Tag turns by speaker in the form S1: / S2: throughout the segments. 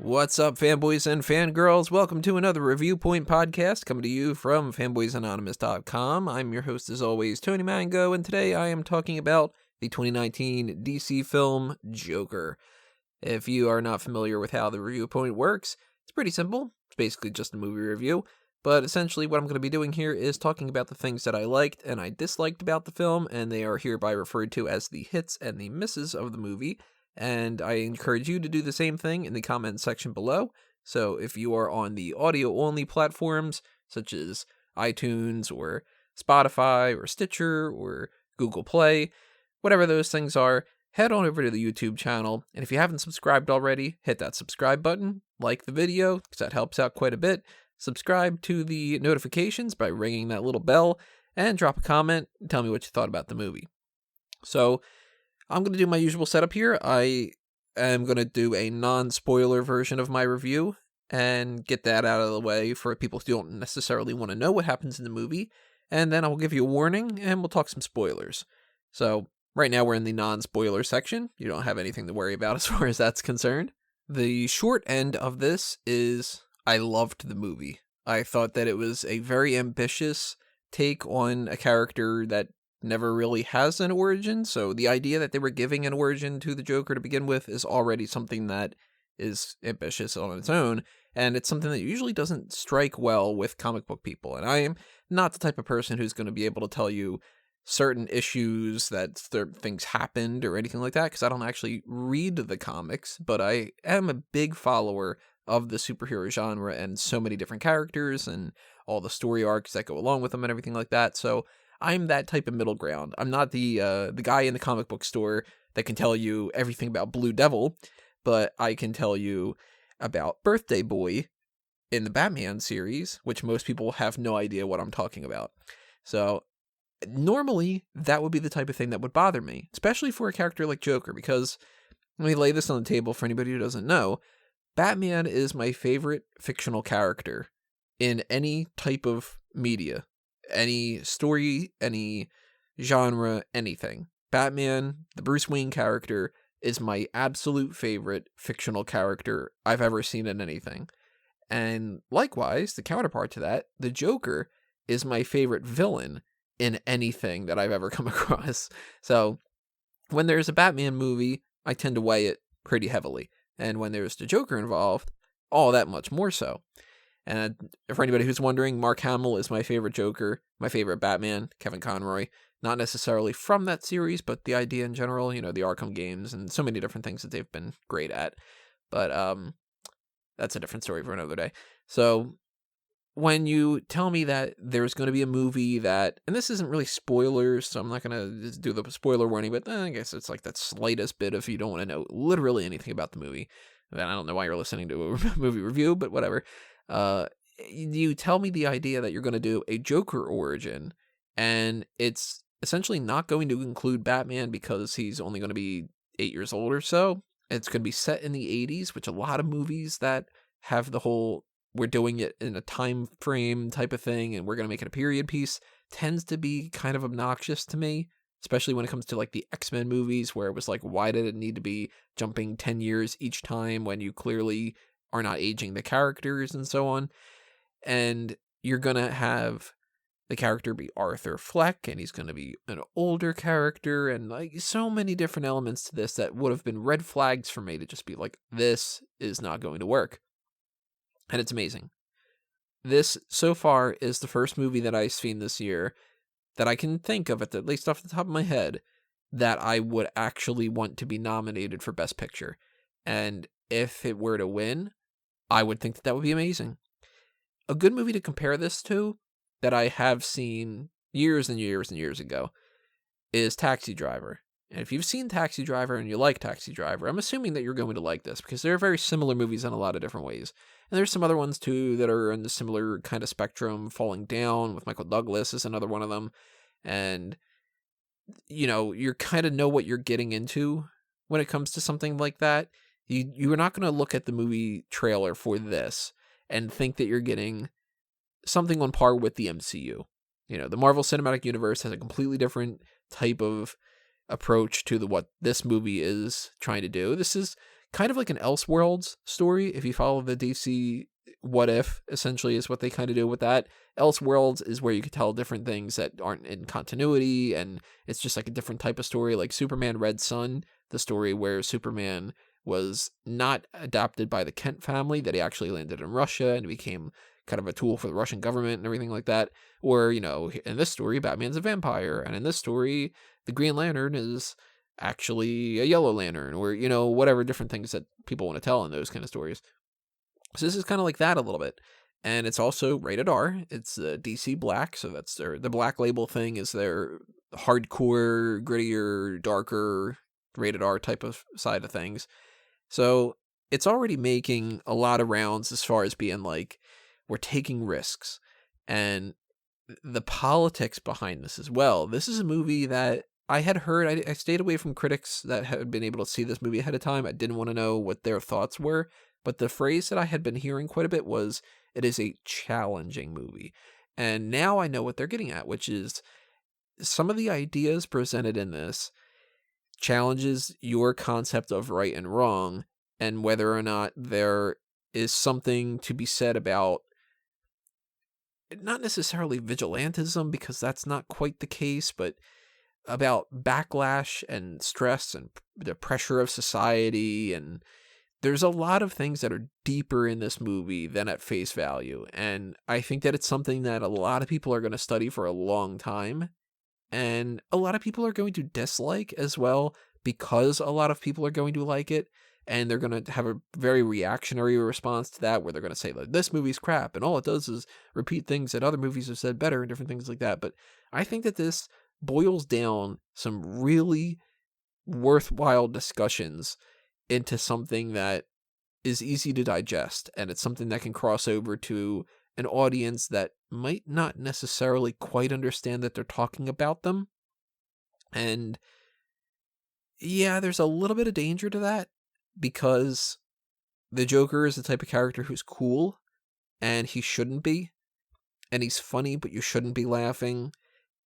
S1: What's up, fanboys and fangirls? Welcome to another Reviewpoint podcast coming to you from fanboysanonymous.com. I'm your host, as always, Tony Mango, and today I am talking about the 2019 DC film Joker. If you are not familiar with how the Reviewpoint works, it's pretty simple. It's basically just a movie review, but essentially what I'm going to be doing here is talking about the things that I liked and I disliked about the film, and they are hereby referred to as the hits and the misses of the movie. And I encourage you to do the same thing in the comment section below. So if you are on the audio-only platforms, such as iTunes or Spotify or Stitcher or Google Play, whatever those things are, head on over to the YouTube channel. And if you haven't subscribed already, hit that subscribe button, like the video, because that helps out quite a bit. Subscribe to the notifications by ringing that little bell, and drop a comment and tell me what you thought about the movie. So I'm going to do my usual setup here. I am going to do a non-spoiler version of my review and get that out of the way for people who don't necessarily want to know what happens in the movie. And then I'll give you a warning and we'll talk some spoilers. So right now we're in the non-spoiler section. You don't have anything to worry about as far as that's concerned. The short end of this is I loved the movie. I thought that it was a very ambitious take on a character that never really has an origin, so the idea that they were giving an origin to the Joker to begin with is already something that is ambitious on its own, and it's something that usually doesn't strike well with comic book people. And I am not the type of person who's going to be able to tell you certain issues that things happened or anything like that, because I don't actually read the comics, but I am a big follower of the superhero genre and so many different characters and all the story arcs that go along with them and everything like that. So I'm that type of middle ground. I'm not the guy in the comic book store that can tell you everything about Blue Devil, but I can tell you about Birthday Boy in the Batman series, which most people have no idea what I'm talking about. So normally that would be the type of thing that would bother me, especially for a character like Joker, because let me lay this on the table for anybody who doesn't know. Batman is my favorite fictional character in any type of media. Any story, any genre, anything. Batman, the Bruce Wayne character, is my absolute favorite fictional character I've ever seen in anything. And likewise, the counterpart to that, the Joker, is my favorite villain in anything that I've ever come across. So when there's a Batman movie, I tend to weigh it pretty heavily. And when there's the Joker involved, all that much more so. And for anybody who's wondering, Mark Hamill is my favorite Joker, my favorite Batman, Kevin Conroy. Not necessarily from that series, but the idea in general, the Arkham games and so many different things that they've been great at. But that's a different story for another day. So when you tell me that there's going to be a movie that, and this isn't really spoilers, so I'm not going to do the spoiler warning, but I guess it's like that slightest bit if you don't want to know literally anything about the movie. Then I don't know why you're listening to a movie review, but whatever. You tell me the idea that you're going to do a Joker origin, and it's essentially not going to include Batman because he's only going to be 8 years old or so. It's going to be set in the 80s, which a lot of movies that have the whole, we're doing it in a time frame type of thing, and we're going to make it a period piece, tends to be kind of obnoxious to me, especially when it comes to like the X-Men movies, where it was like, why did it need to be jumping 10 years each time when you clearly are not aging the characters and so on. And you're going to have the character be Arthur Fleck, and he's going to be an older character, and like so many different elements to this that would have been red flags for me to just be like, this is not going to work. And it's amazing. This, so far, is the first movie that I've seen this year that I can think of, at least off the top of my head, that I would actually want to be nominated for Best Picture. And if it were to win, I would think that that would be amazing. A good movie to compare this to, that I have seen years and years and years ago, is Taxi Driver. And if you've seen Taxi Driver and you like Taxi Driver, I'm assuming that you're going to like this, because they're very similar movies in a lot of different ways. And there's some other ones, too, that are in the similar kind of spectrum. Falling Down with Michael Douglas is another one of them. And, you kind of know what you're getting into when it comes to something like that. You're not going to look at the movie trailer for this and think that you're getting something on par with the MCU. The Marvel Cinematic Universe has a completely different type of approach to what this movie is trying to do. This is kind of like an Elseworlds story. If you follow the DC What If, essentially is what they kind of do with that. Elseworlds is where you could tell different things that aren't in continuity, and it's just like a different type of story, like Superman Red Sun, the story where Superman was not adopted by the Kent family, that he actually landed in Russia and became kind of a tool for the Russian government and everything like that. Or, you know, in this story, Batman's a vampire, and in this story, the Green Lantern is actually a Yellow Lantern, or, you know, whatever different things that people want to tell in those kind of stories. So this is kind of like that a little bit. And it's also rated R. It's DC Black, so that's the Black Label thing is their hardcore, grittier, darker, rated R type of side of things. So it's already making a lot of rounds as far as being like, we're taking risks. And the politics behind this as well. This is a movie that I had heard, I stayed away from critics that had been able to see this movie ahead of time. I didn't want to know what their thoughts were. But the phrase that I had been hearing quite a bit was, it is a challenging movie. And now I know what they're getting at, which is some of the ideas presented in this challenges your concept of right and wrong, and whether or not there is something to be said about, not necessarily vigilantism, because that's not quite the case, but about backlash and stress and the pressure of society. And there's a lot of things that are deeper in this movie than at face value. And I think that it's something that a lot of people are going to study for a long time. And a lot of people are going to dislike as well, because a lot of people are going to like it. And they're going to have a very reactionary response to that, where they're going to say, like, this movie's crap, and all it does is repeat things that other movies have said better and different things like that. But I think that this boils down some really worthwhile discussions into something that is easy to digest, and it's something that can cross over to an audience that might not necessarily quite understand that they're talking about them. And yeah, there's a little bit of danger to that, because the Joker is the type of character who's cool, and he shouldn't be, and he's funny, but you shouldn't be laughing,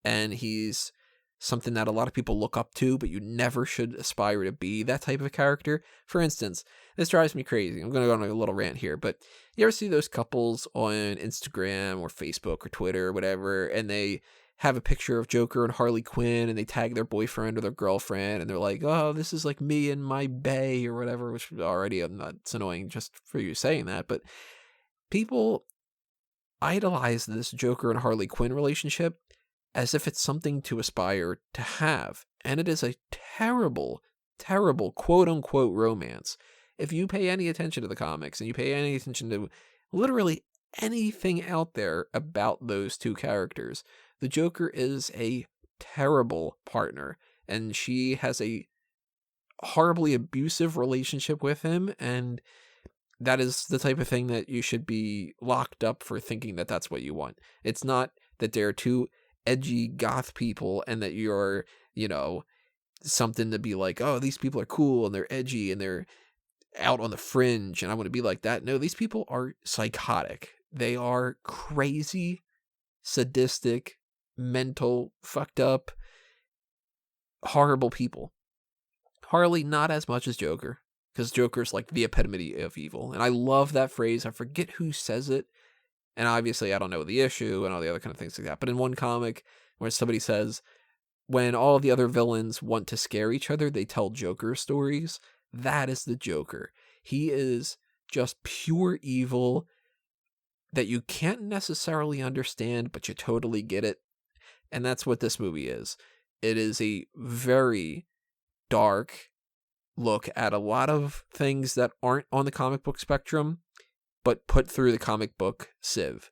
S1: and he's something that a lot of people look up to, but you never should aspire to be that type of character. For instance, this drives me crazy. I'm going to go on a little rant here, but you ever see those couples on Instagram or Facebook or Twitter or whatever, and they have a picture of Joker and Harley Quinn, and they tag their boyfriend or their girlfriend, and they're like, oh, this is like me and my bae or whatever, which already, it's annoying just for you saying that, but people idolize this Joker and Harley Quinn relationship as if it's something to aspire to have. And it is a terrible, terrible quote-unquote romance. If you pay any attention to the comics, and you pay any attention to literally anything out there about those two characters, the Joker is a terrible partner, and she has a horribly abusive relationship with him, and that is the type of thing that you should be locked up for, thinking that that's what you want. It's not that they're two edgy goth people and that you're, you know, something to be like, oh, these people are cool and they're edgy and they're out on the fringe and I want to be like that. No, these people are psychotic. They are crazy, sadistic, mental, fucked up, horrible people. Harley, not as much as Joker, because Joker's like the epitome of evil. And I love that phrase. I forget who says it. And obviously, I don't know the issue and all the other kind of things like that. But in one comic where somebody says, when all the other villains want to scare each other, they tell Joker stories. That is the Joker. He is just pure evil that you can't necessarily understand, but you totally get it. And that's what this movie is. It is a very dark look at a lot of things that aren't on the comic book spectrum, but put through the comic book sieve.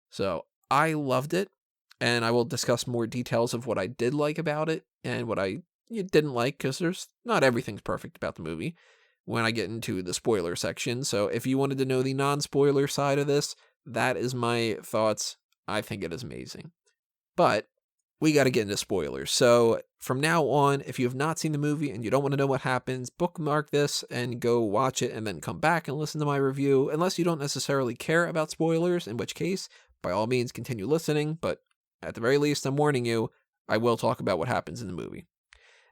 S1: So I loved it, and I will discuss more details of what I did like about it and what I didn't like, because there's not everything's perfect about the movie when I get into the spoiler section. So if you wanted to know the non-spoiler side of this, that is my thoughts. I think it is amazing. But we got to get into spoilers. So from now on, if you have not seen the movie and you don't want to know what happens, bookmark this and go watch it and then come back and listen to my review, unless you don't necessarily care about spoilers, in which case, by all means, continue listening. But at the very least, I'm warning you, I will talk about what happens in the movie.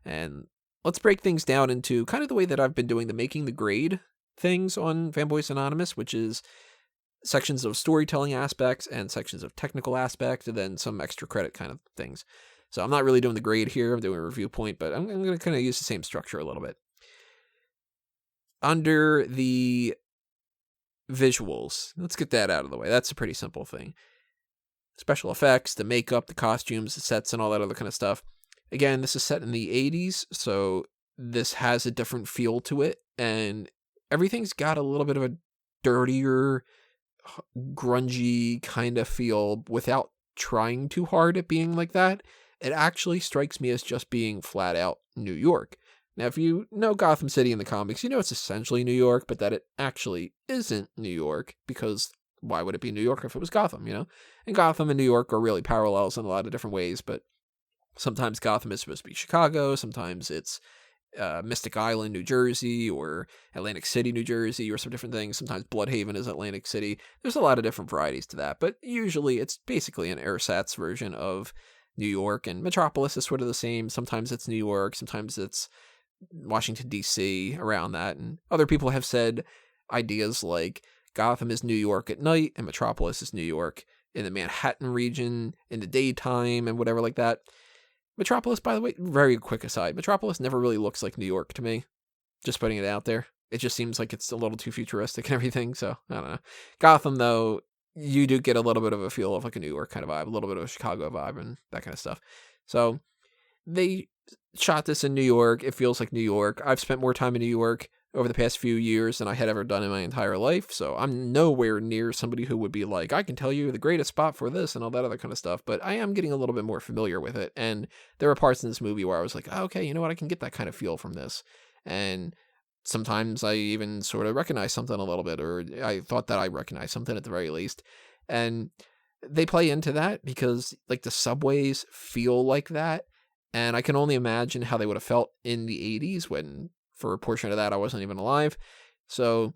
S1: And let's break things down into kind of the way that I've been doing the making the grade things on Fanboys Anonymous, which is sections of storytelling aspects and sections of technical aspect, and then some extra credit kind of things. So I'm not really doing the grade here. I'm doing a review point, but I'm going to kind of use the same structure a little bit. Under the visuals, let's get that out of the way. That's a pretty simple thing. Special effects, the makeup, the costumes, the sets, and all that other kind of stuff. Again, this is set in the 80s, so this has a different feel to it, and everything's got a little bit of a dirtier, grungy kind of feel without trying too hard at being like that. It actually strikes me as just being flat out New York. Now, if you know Gotham City in the comics, you know it's essentially New York, but that it actually isn't New York, because why would it be New York if it was Gotham, you know? And Gotham and New York are really parallels in a lot of different ways, but sometimes Gotham is supposed to be Chicago, sometimes it's Mystic Island, New Jersey, or Atlantic City, New Jersey, or some different things. Sometimes Bloodhaven is Atlantic City. There's a lot of different varieties to that, but usually it's basically an ersatz version of New York, and Metropolis is sort of the same. Sometimes it's New York, sometimes it's Washington, D.C., around that, and other people have said ideas like Gotham is New York at night, and Metropolis is New York in the Manhattan region in the daytime, and whatever like that. Metropolis, by the way, very quick aside, Metropolis never really looks like New York to me. Just putting it out there. It just seems like it's a little too futuristic and everything, so I don't know. Gotham, though, you do get a little bit of a feel of like a New York kind of vibe, a little bit of a Chicago vibe, and that kind of stuff. So they shot this in New York. It feels like New York. I've spent more time in New York over the past few years than I had ever done in my entire life, so I'm nowhere near somebody who would be like, I can tell you the greatest spot for this and all that other kind of stuff, but I am getting a little bit more familiar with it, and there were parts in this movie where I was like, oh, okay, you know what, I can get that kind of feel from this, and sometimes I even sort of recognize something a little bit, or I thought that I recognized something at the very least, and they play into that because, like, the subways feel like that, and I can only imagine how they would have felt in the 80s when, for a portion of that, I wasn't even alive. So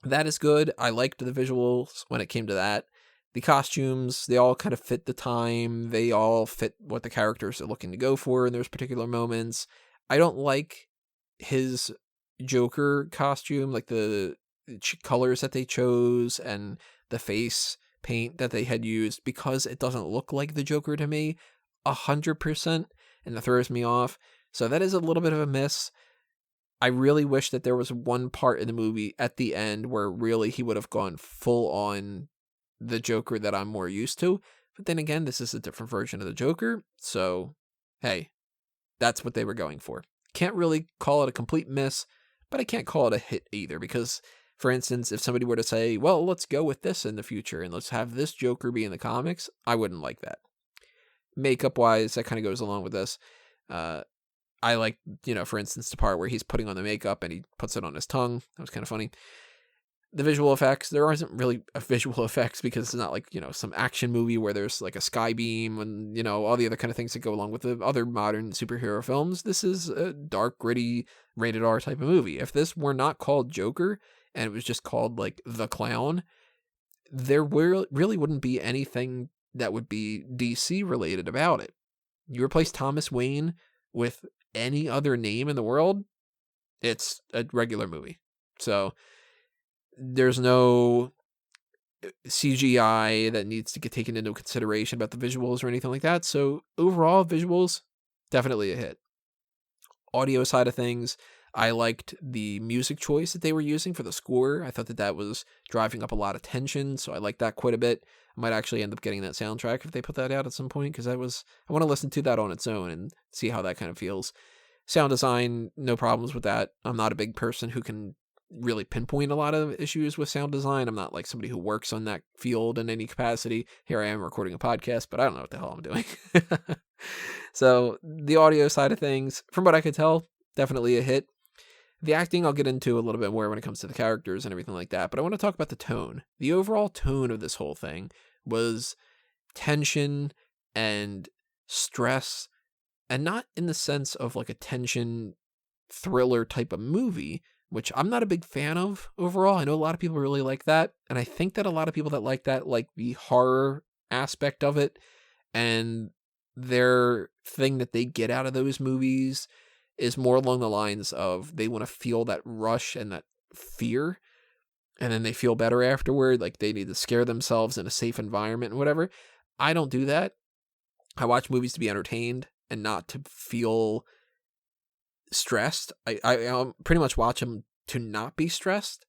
S1: that is good. I liked the visuals when it came to that. The costumes, they all kind of fit the time. They all fit what the characters are looking to go for in those particular moments. I don't like his Joker costume, like the colors that they chose and the face paint that they had used, because it doesn't look like the Joker to me 100%, and that throws me off. So that is a little bit of a miss. I really wish that there was one part in the movie at the end where really he would have gone full on the Joker that I'm more used to. But then again, this is a different version of the Joker. So, hey, that's what they were going for. Can't really call it a complete miss, but I can't call it a hit either. Because, for instance, if somebody were to say, well, let's go with this in the future and let's have this Joker be in the comics, I wouldn't like that. Makeup-wise, that kind of goes along with this. I like, for instance, the part where he's putting on the makeup and he puts it on his tongue. That was kind of funny. The visual effects, there isn't really a visual effects because it's not like, some action movie where there's like a sky beam and, all the other kind of things that go along with the other modern superhero films. This is a dark, gritty, rated R type of movie. If this were not called Joker and it was just called like The Clown, there really wouldn't be anything that would be DC related about it. You replace Thomas Wayne with any other name in the world, it's a regular movie. So there's no CGI that needs to get taken into consideration about the visuals or anything like that. So overall, visuals, definitely a hit. Audio side of things, I liked the music choice that they were using for the score. I thought that was driving up a lot of tension, so I liked that quite a bit. I might actually end up getting that soundtrack if they put that out at some point, because I want to listen to that on its own and see how that kind of feels. Sound design, no problems with that. I'm not a big person who can really pinpoint a lot of issues with sound design. I'm not like somebody who works on that field in any capacity. Here I am recording a podcast, but I don't know what the hell I'm doing. So the audio side of things, from what I could tell, definitely a hit. The acting I'll get into a little bit more when it comes to the characters and everything like that, but I want to talk about the tone. The overall tone of this whole thing was tension and stress, and not in the sense of like a tension thriller type of movie, which I'm not a big fan of overall. I know a lot of people really like that, and I think that a lot of people that like that like the horror aspect of it, and their thing that they get out of those movies is more along the lines of they want to feel that rush and that fear, and then they feel better afterward, like they need to scare themselves in a safe environment and whatever. I don't do that. I watch movies to be entertained and not to feel stressed. I pretty much watch them to not be stressed.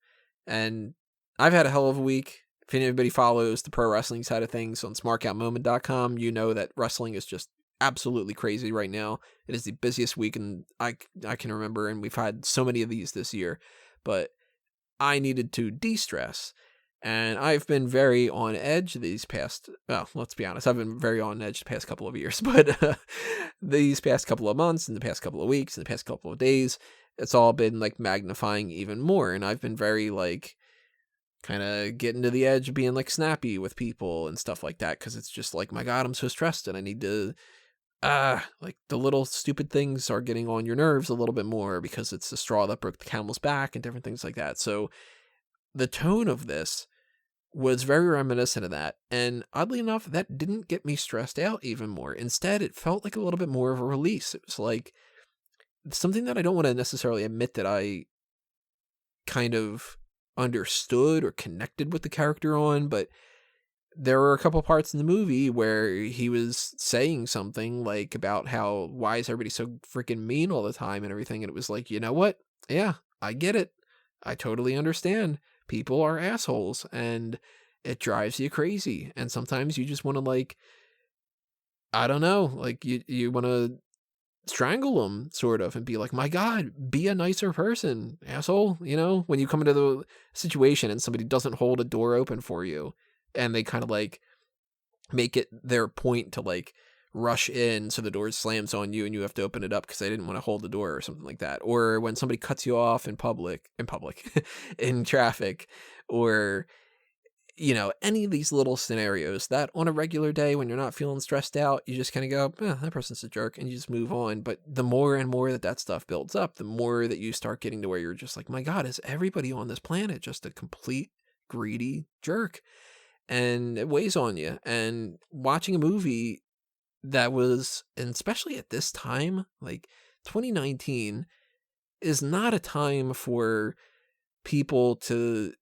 S1: And I've had a hell of a week. If anybody follows the pro wrestling side of things on smarkoutmoment.com, you know that wrestling is just absolutely crazy right now. It is the busiest week I can remember, and we've had so many of these this year. But I needed to de-stress. And I've been very on edge these past, well, let's be honest, I've been very on edge the past couple of years, but these past couple of months and the past couple of weeks and the past couple of days, it's all been like magnifying even more. And I've been very like kind of getting to the edge of being like snappy with people and stuff like that. Cause it's just like, my God, I'm so stressed and I need to, like the little stupid things are getting on your nerves a little bit more because it's the straw that broke the camel's back and different things like that. So the tone of this was very reminiscent of that. And oddly enough, that didn't get me stressed out even more. Instead, it felt like a little bit more of a release. It was like something that I don't want to necessarily admit that I kind of understood or connected with the character on, but there were a couple parts in the movie where he was saying something like about how, why is everybody so freaking mean all the time and everything. And it was like, you know what? Yeah, I get it. I totally understand. People are assholes and it drives you crazy. And sometimes you just want to like, I don't know, like you want to strangle them sort of and be like, my God, be a nicer person, asshole. You know, when you come into the situation and somebody doesn't hold a door open for you and they kind of like make it their point to like rush in so the door slams on you and you have to open it up because they didn't want to hold the door or something like that. Or when somebody cuts you off in public in traffic, or you know, any of these little scenarios that on a regular day when you're not feeling stressed out, you just kind of go, that person's a jerk, and you just move on. But the more and more that stuff builds up, the more that you start getting to where you're just like, my God, is everybody on this planet just a complete greedy jerk? And it weighs on you. And watching a movie that was, and especially at this time, like 2019 is not a time for people to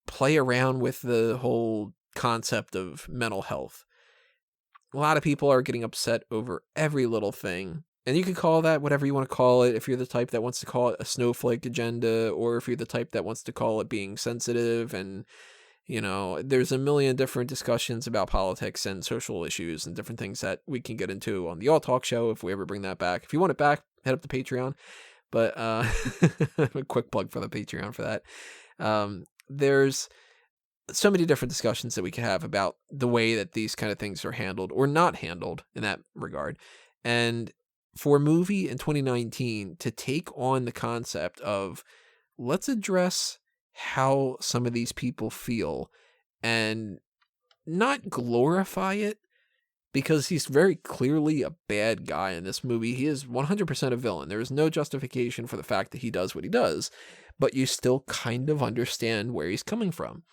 S1: play around with the whole concept of mental health. A lot of people are getting upset over every little thing. And you can call that whatever you want to call it, if you're the type that wants to call it a snowflake agenda, or if you're the type that wants to call it being sensitive. And you know, there's a million different discussions about politics and social issues and different things that we can get into on the All Talk Show if we ever bring that back. If you want it back, head up to Patreon. But a quick plug for the Patreon for that. There's so many different discussions that we can have about the way that these kind of things are handled or not handled in that regard. And for a movie in 2019 to take on the concept of let's address how some of these people feel and not glorify it, because he's very clearly a bad guy in this movie. He is 100% a villain. There is no justification for the fact that he does what he does, but you still kind of understand where he's coming from.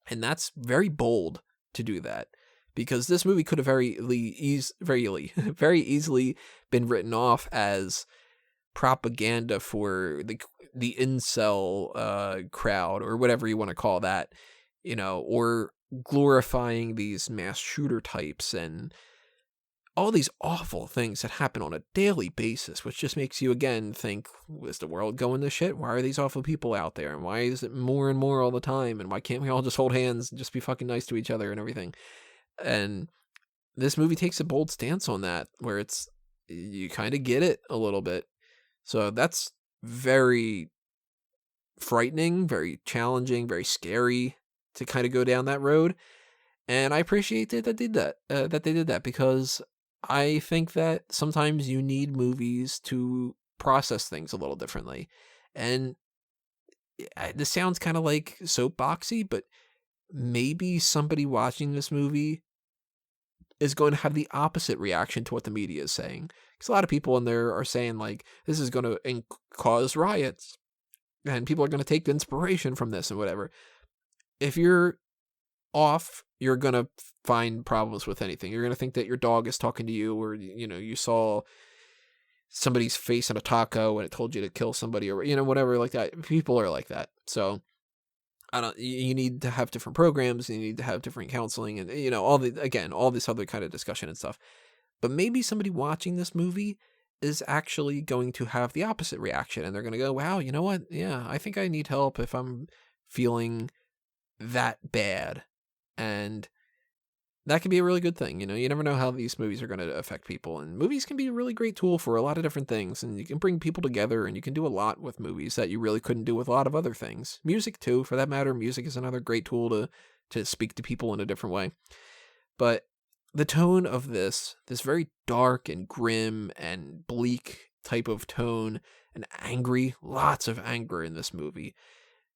S1: And that's very bold to do that, because this movie could have very easily been written off as propaganda for the incel crowd, or whatever you want to call that, you know, or glorifying these mass shooter types and all these awful things that happen on a daily basis, which just makes you again think, is the world going to shit? Why are these awful people out there? And why is it more and more all the time? And why can't we all just hold hands and just be fucking nice to each other and everything? And this movie takes a bold stance on that, where it's, you kind of get it a little bit. So that's very frightening, very challenging, very scary to kind of go down that road. And I appreciate that they did that, because I think that sometimes you need movies to process things a little differently. And this sounds kind of like soapboxy, but maybe somebody watching this movie is going to have the opposite reaction to what the media is saying. Because a lot of people in there are saying, like, this is going to cause riots, and people are going to take the inspiration from this and whatever. If you're off, you're going to find problems with anything. You're going to think that your dog is talking to you, or, you know, you saw somebody's face on a taco and it told you to kill somebody, or, whatever like that. People are like that. So you need to have different programs, and you need to have different counseling, and, all this other kind of discussion and stuff. But maybe somebody watching this movie is actually going to have the opposite reaction, and they're going to go, wow, you know what? Yeah, I think I need help if I'm feeling that bad. And that could be a really good thing. You never know how these movies are going to affect people, and movies can be a really great tool for a lot of different things, and you can bring people together, and you can do a lot with movies that you really couldn't do with a lot of other things. Music too, for that matter. Music is another great tool to speak to people in a different way. But the tone of this very dark and grim and bleak type of tone, and angry, lots of anger in this movie,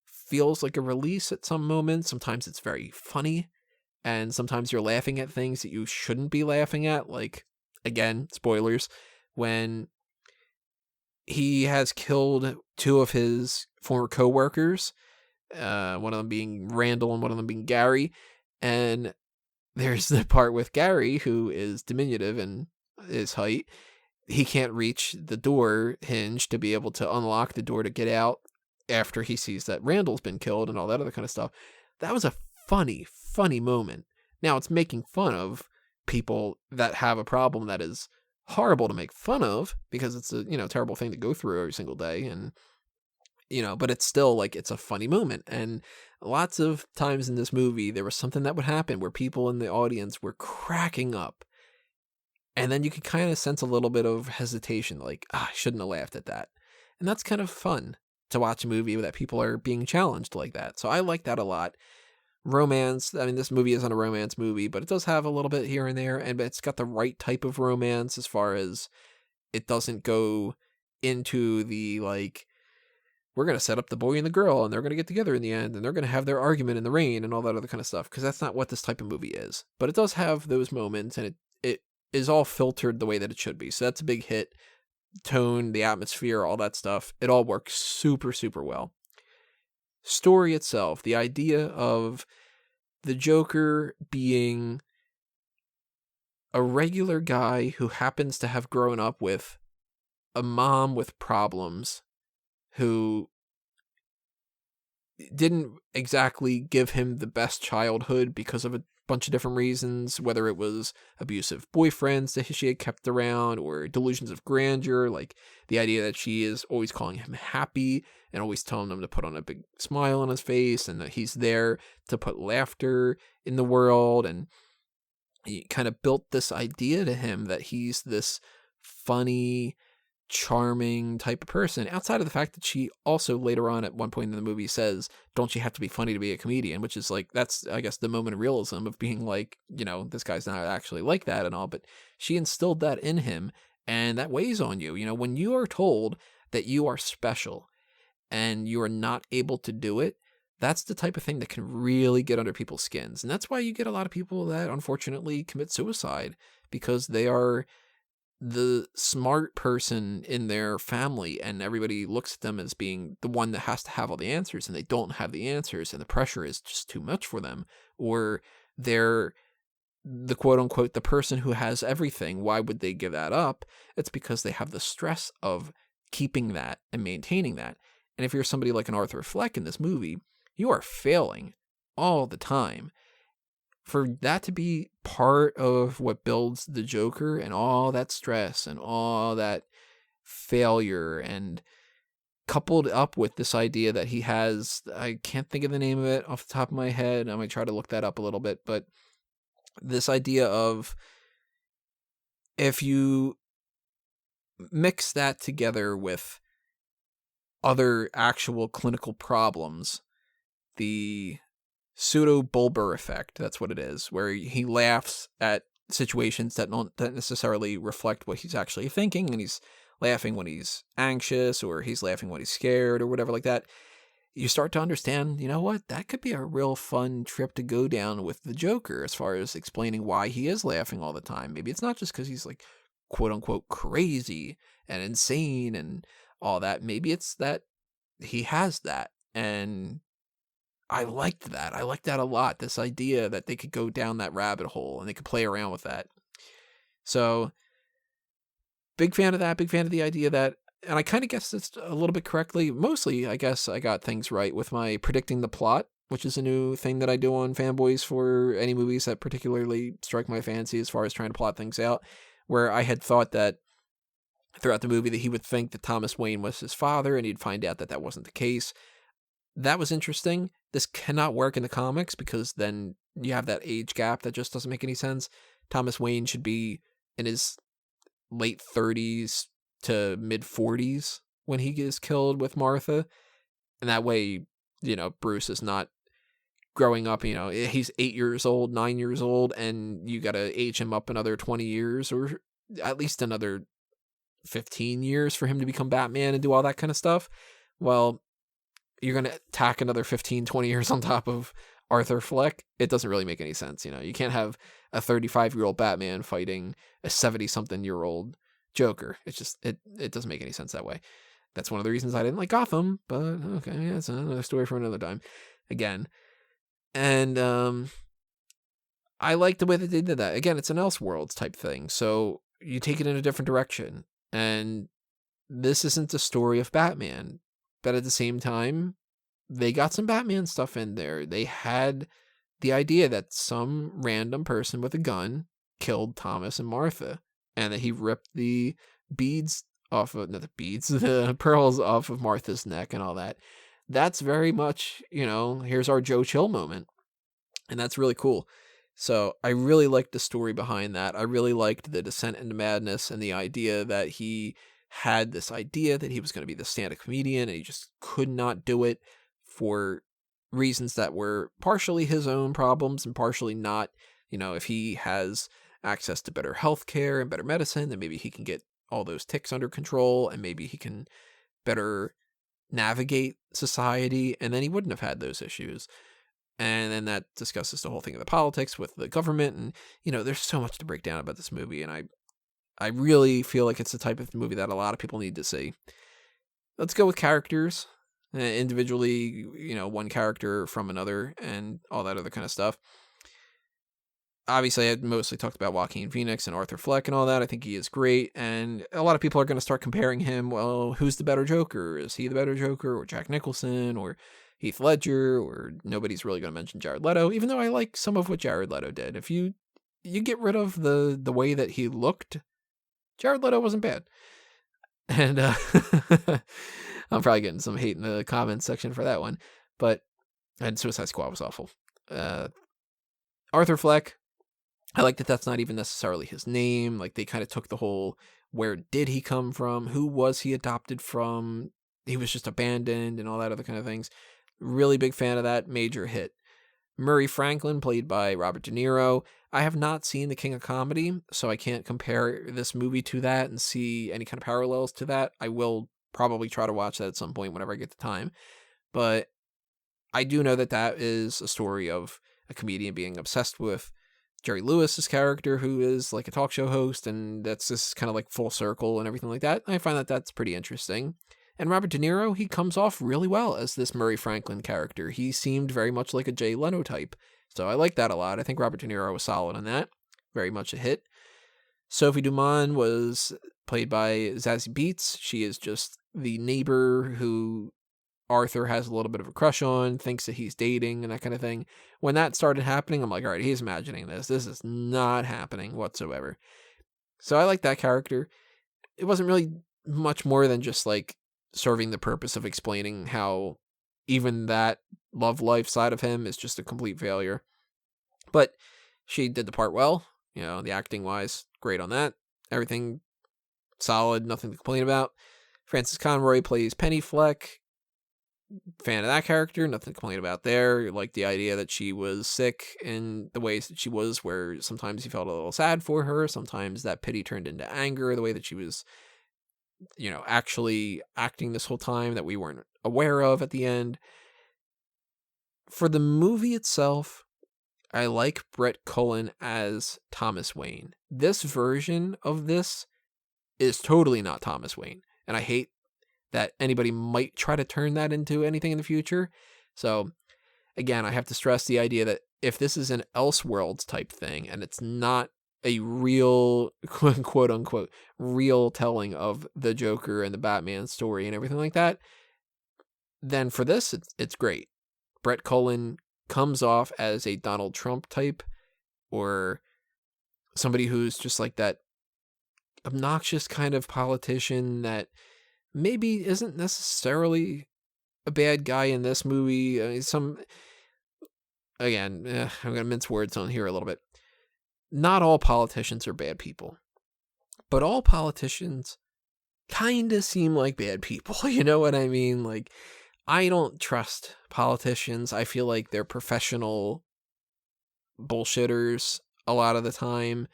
S1: feels like a release at some moments. Sometimes it's very funny, and sometimes you're laughing at things that you shouldn't be laughing at. Like, again, spoilers, when he has killed two of his former co-workers, one of them being Randall and one of them being Gary, and there's the part with Gary, who is diminutive in his height. He can't reach the door hinge to be able to unlock the door to get out after he sees that Randall's been killed and all that other kind of stuff. That was a funny moment. Now, it's making fun of people that have a problem that is horrible to make fun of, because it's a, terrible thing to go through every single day. And, but it's still like, it's a funny moment. And lots of times in this movie, there was something that would happen where people in the audience were cracking up. And then you could kind of sense a little bit of hesitation, like, I shouldn't have laughed at that. And that's kind of fun to watch a movie that people are being challenged like that. So I like that a lot. Romance, I mean, this movie isn't a romance movie, but it does have a little bit here and there, and it's got the right type of romance as far as it doesn't go into the, like, we're going to set up the boy and the girl, and they're going to get together in the end, and they're going to have their argument in the rain, and all that other kind of stuff, because that's not what this type of movie is. But it does have those moments, and it is all filtered the way that it should be. So that's a big hit. Tone, the atmosphere, all that stuff, it all works super, super well. Story itself, the idea of the Joker being a regular guy who happens to have grown up with a mom with problems, who didn't exactly give him the best childhood because of a bunch of different reasons, whether it was abusive boyfriends that she had kept around, or delusions of grandeur, like the idea that she is always calling him happy and always telling him to put on a big smile on his face, and that he's there to put laughter in the world. And he kind of built this idea to him that he's this funny, charming type of person, outside of the fact that she also later on at one point in the movie says, don't you have to be funny to be a comedian, which is like, that's, I guess, the moment of realism of being like, this guy's not actually like that and all. But she instilled that in him, and that weighs on you. When you are told that you are special and you are not able to do it, that's the type of thing that can really get under people's skins. And that's why you get a lot of people that unfortunately commit suicide, because they are the smart person in their family, and everybody looks at them as being the one that has to have all the answers, and they don't have the answers, and the pressure is just too much for them. Or they're the quote unquote the person who has everything. Why would they give that up? It's because they have the stress of keeping that and maintaining that. And if you're somebody like an Arthur Fleck in this movie, you are failing all the time. For that to be part of what builds the Joker, and all that stress and all that failure, and coupled up with this idea that he has, I can't think of the name of it off the top of my head, I might try to look that up a little bit, but this idea of, if you mix that together with other actual clinical problems, the pseudo-Bulber effect, that's what it is, where he laughs at situations that don't necessarily reflect what he's actually thinking, and he's laughing when he's anxious, or he's laughing when he's scared, or whatever like that. You start to understand, that could be a real fun trip to go down with the Joker, as far as explaining why he is laughing all the time. Maybe it's not just because he's like, quote-unquote, crazy and insane and all that. Maybe it's that he has that, and I liked that. I liked that a lot. This idea that they could go down that rabbit hole and they could play around with that. So big fan of that. Big fan of the idea that, and I kind of guessed this a little bit correctly. Mostly, I guess I got things right with my predicting the plot, which is a new thing that I do on Fanboys for any movies that particularly strike my fancy as far as trying to plot things out, where I had thought that throughout the movie that he would think that Thomas Wayne was his father, and he'd find out that that wasn't the case. That was interesting. This cannot work in the comics because then you have that age gap that just doesn't make any sense. Thomas Wayne should be in his late 30s to mid 40s when he is killed with Martha. And that way, Bruce is not growing up, he's 8 years old, 9 years old, and you got to age him up another 20 years or at least another 15 years for him to become Batman and do all that kind of stuff. Well, you're going to tack another 15, 20 years on top of Arthur Fleck. It doesn't really make any sense. You can't have a 35-year-old Batman fighting a 70-something-year-old Joker. It's just, it doesn't make any sense that way. That's one of the reasons I didn't like Gotham, but okay, yeah, it's another story for another time. Again. And I like the way that they did that. Again, it's an Elseworlds type thing, so you take it in a different direction. And this isn't the story of Batman, but at the same time, they got some Batman stuff in there. They had the idea that some random person with a gun killed Thomas and Martha, and that he ripped the beads off of, not the beads, the pearls off of Martha's neck and all that. That's very much, here's our Joe Chill moment. And that's really cool. So I really liked the story behind that. I really liked the descent into madness and the idea that he had this idea that he was going to be the stand-up comedian and he just could not do it for reasons that were partially his own problems and partially not. If he has access to better health care and better medicine, then maybe he can get all those tics under control and maybe he can better navigate society, and then he wouldn't have had those issues. And then that discusses the whole thing of the politics with the government, and there's so much to break down about this movie, and I really feel like it's the type of movie that a lot of people need to see. Let's go with characters individually, one character from another and all that other kind of stuff. Obviously, I mostly talked about Joaquin Phoenix and Arthur Fleck and all that. I think he is great. And a lot of people are going to start comparing him. Well, who's the better Joker? Is he the better Joker, or Jack Nicholson, or Heath Ledger, or nobody's really going to mention Jared Leto, even though I like some of what Jared Leto did. If you get rid of the way that he looked, Jared Leto wasn't bad. And I'm probably getting some hate in the comments section for that one. And Suicide Squad was awful. Arthur Fleck, I like that that's not even necessarily his name. Like, they kind of took the whole, where did he come from? Who was he adopted from? He was just abandoned and all that other kind of things. Really big fan of that. Major hit. Murray Franklin, played by Robert De Niro. I have not seen The King of Comedy, so I can't compare this movie to that and see any kind of parallels to that. I will probably try to watch that at some point whenever I get the time. But I do know that that is a story of a comedian being obsessed with Jerry Lewis's character, who is like a talk show host, and that's just kind of like full circle and everything like that. I find that that's pretty interesting. And Robert De Niro, he comes off really well as this Murray Franklin character. He seemed very much like a Jay Leno type. So I like that a lot. I think Robert De Niro was solid on that. Very much a hit. Sophie Dumond was played by Zazie Beetz. She is just the neighbor who Arthur has a little bit of a crush on, thinks that he's dating and that kind of thing. When that started happening, I'm like, all right, he's imagining this. This is not happening whatsoever. So I like that character. It wasn't really much more than just like serving the purpose of explaining how even that love life side of him is just a complete failure. But she did the part well, the acting wise, great on that. Everything solid, nothing to complain about. Frances Conroy plays Penny Fleck. Fan of that character, nothing to complain about there. Like the idea that she was sick in the ways that she was, where sometimes you felt a little sad for her, sometimes that pity turned into anger, the way that she was, actually acting this whole time that we weren't aware of at the end. For the movie itself, I like Brett Cullen as Thomas Wayne. This version of this is totally not Thomas Wayne, and I hate that anybody might try to turn that into anything in the future. So, again, I have to stress the idea that if this is an Elseworlds type thing, and it's not a real, quote unquote, real telling of the Joker and the Batman story and everything like that, then for this, it's great. Brett Cullen comes off as a Donald Trump type, or somebody who's just like that obnoxious kind of politician that maybe isn't necessarily a bad guy in this movie. I mean, I'm going to mince words on here a little bit. Not all politicians are bad people, but all politicians kind of seem like bad people. You know what I mean? Like, I don't trust politicians. I feel like they're professional bullshitters a lot of the time,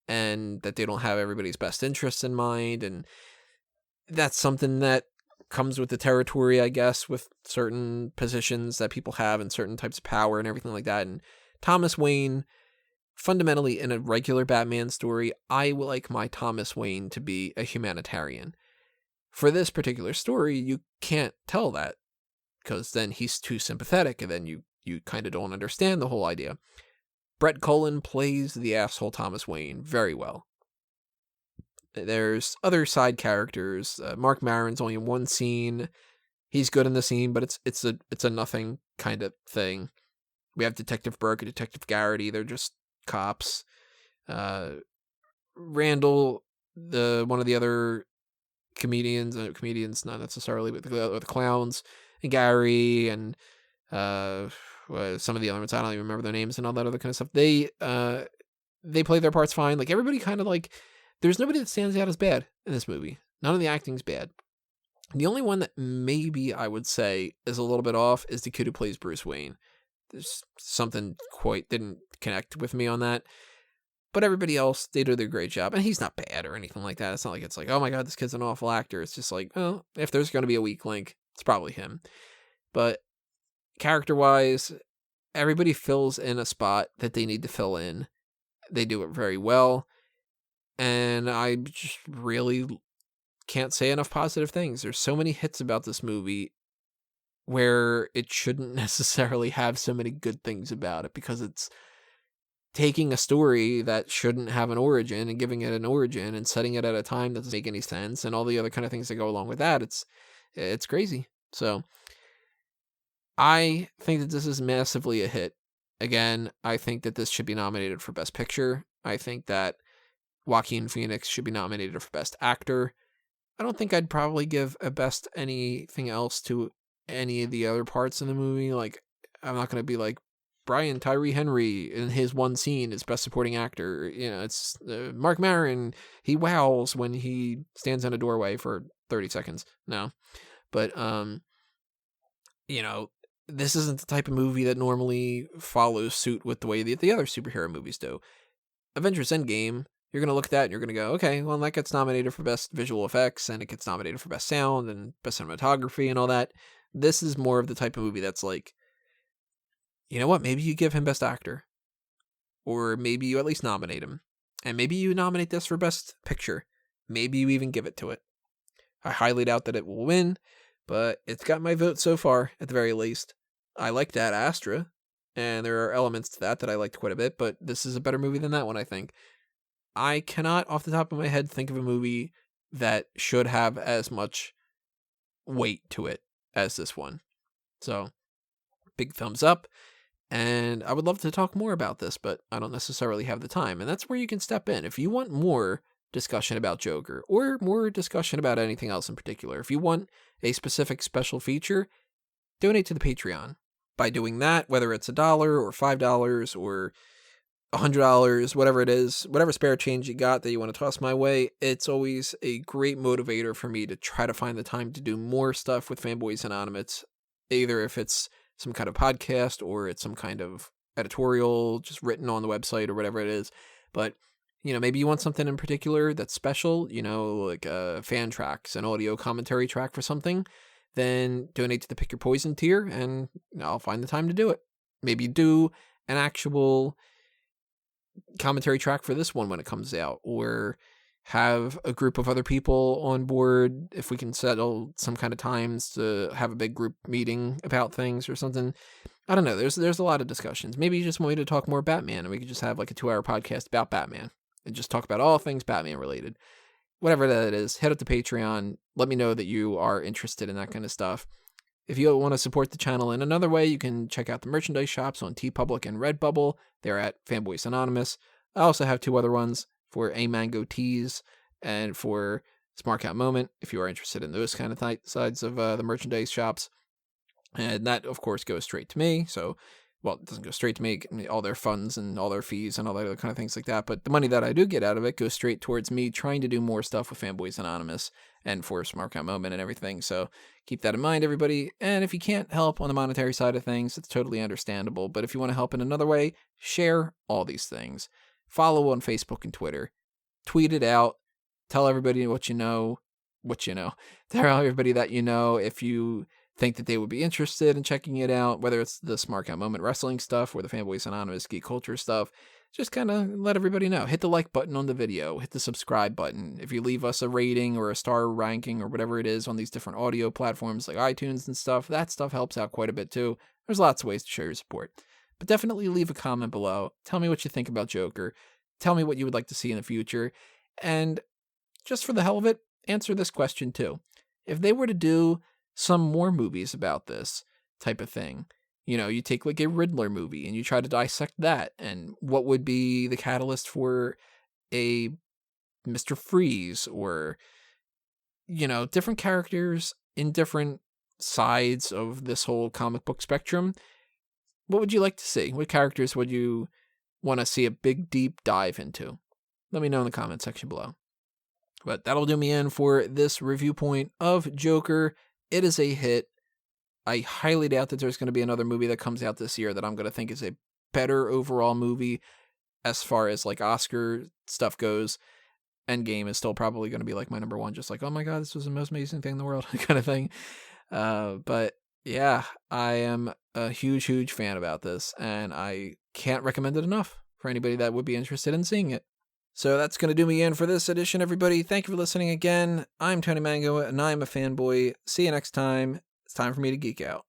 S1: and that they don't have everybody's best interests in mind. And that's something that comes with the territory, I guess, with certain positions that people have and certain types of power and everything like that. And Thomas Wayne, fundamentally, in a regular Batman story, I would like my Thomas Wayne to be a humanitarian. For this particular story, you can't tell that, because then he's too sympathetic, and then you kind of don't understand the whole idea. Brett Cullen plays the asshole Thomas Wayne very well. There's other side characters. Mark Maron's only in one scene. He's good in the scene, but it's a nothing kind of thing. We have Detective Burke and Detective Garrity. They're just cops. Randall, one of the other comedians not necessarily, but the clowns, and Gary, and some of the other ones, I don't even remember their names and all that other kind of stuff. They play their parts fine. Like, everybody kind of like, there's nobody that stands out as bad in this movie. None of the acting's bad. The only one that maybe I would say is a little bit off is the kid who plays Bruce Wayne. There's something didn't connect with me on that. But everybody else, they do their great job. And he's not bad or anything like that. It's not like it's like, oh my God, this kid's an awful actor. It's just like, well, if there's going to be a weak link, it's probably him. But character-wise, everybody fills in a spot that they need to fill in. They do it very well. And I just really can't say enough positive things. There's so many hits about this movie where it shouldn't necessarily have so many good things about it, because it's taking a story that shouldn't have an origin and giving it an origin and setting it at a time that doesn't make any sense, and all the other kind of things that go along with that. It's crazy. So I think that this is massively a hit. Again, I think that this should be nominated for Best Picture. I think that Joaquin Phoenix should be nominated for Best Actor. I don't think I'd probably give a Best anything else to any of the other parts in the movie. Like, I'm not going to be like, Brian Tyree Henry in his one scene is Best Supporting Actor. You know, it's Mark Maron. He wows when he stands in a doorway for 30 seconds. No. But, you know, this isn't the type of movie that normally follows suit with the way that the other superhero movies do. Avengers Endgame, you're going to look at that and you're going to go, okay, well, that gets nominated for Best Visual Effects, and it gets nominated for Best Sound and Best Cinematography and all that. This is more of the type of movie that's like, you know what, maybe you give him Best Actor. Or maybe you at least nominate him. And maybe you nominate this for Best Picture. Maybe you even give it to it. I highly doubt that it will win, but it's got my vote so far, at the very least. I liked Ad Astra, and there are elements to that I liked quite a bit, but this is a better movie than that one, I think. I cannot, off the top of my head, think of a movie that should have as much weight to it as this one. So, big thumbs up. And I would love to talk more about this, but I don't necessarily have the time. And that's where you can step in. If you want more discussion about Joker, or more discussion about anything else in particular, if you want a specific special feature, donate to the Patreon. By doing that, whether it's $1 or $5 or $100, whatever it is, whatever spare change you got that you want to toss my way, it's always a great motivator for me to try to find the time to do more stuff with Fanboys Anonymous, either if it's some kind of podcast or it's some kind of editorial just written on the website or whatever it is. But, you know, maybe you want something in particular that's special, you know, like fan tracks, an audio commentary track for something, then donate to the Pick Your Poison tier and I'll find the time to do it. Maybe do an actual commentary track for this one when it comes out, or have a group of other people on board if we can settle some kind of times to have a big group meeting about things or something. I don't know. There's a lot of discussions. Maybe you just want me to talk more Batman and we could just have like a 2-hour podcast about Batman. and just talk about all things Batman related. Whatever that is, head up to Patreon. Let me know that you are interested in that kind of stuff. If you want to support the channel in another way, you can check out the merchandise shops on TeePublic and Redbubble. They're at Fanboys Anonymous. I also have 2 other ones for A Mango Tees and for Smart Cat Moment, if you are interested in those kind of sides of the merchandise shops. And that, of course, goes straight to me. So, well, it doesn't go straight to me, all their funds and all their fees and all that other kind of things like that. But the money that I do get out of it goes straight towards me trying to do more stuff with Fanboys Anonymous and for Smart Cat Moment and everything. So keep that in mind, everybody. And if you can't help on the monetary side of things, it's totally understandable. But if you want to help in another way, share all these things. Follow on Facebook and Twitter. Tweet it out. Tell everybody what you know. Tell everybody that you know if you think that they would be interested in checking it out, whether it's the Smart Cat Moment wrestling stuff or the Fanboys Anonymous geek culture stuff. Just kind of let everybody know. Hit the like button on the video. Hit the subscribe button. If you leave us a rating or a star ranking or whatever it is on these different audio platforms like iTunes and stuff, that stuff helps out quite a bit too. There's lots of ways to show your support. But definitely leave a comment below. Tell me what you think about Joker. Tell me what you would like to see in the future. And just for the hell of it, answer this question too. If they were to do some more movies about this type of thing, you take like a Riddler movie and you try to dissect that, and what would be the catalyst for a Mr. Freeze, or, different characters in different sides of this whole comic book spectrum. What would you like to see? What characters would you want to see a big deep dive into? Let me know in the comment section below. But that'll do me in for this review point of Joker. It is a hit. I highly doubt that there's going to be another movie that comes out this year that I'm going to think is a better overall movie as far as like Oscar stuff goes. Endgame is still probably going to be like my number one, just like, oh my God, this was the most amazing thing in the world kind of thing. But yeah, I am a huge, huge fan about this, and I can't recommend it enough for anybody that would be interested in seeing it. So that's going to do me in for this edition, everybody. Thank you for listening again. I'm Tony Mango, and I'm a fanboy. See you next time. It's time for me to geek out.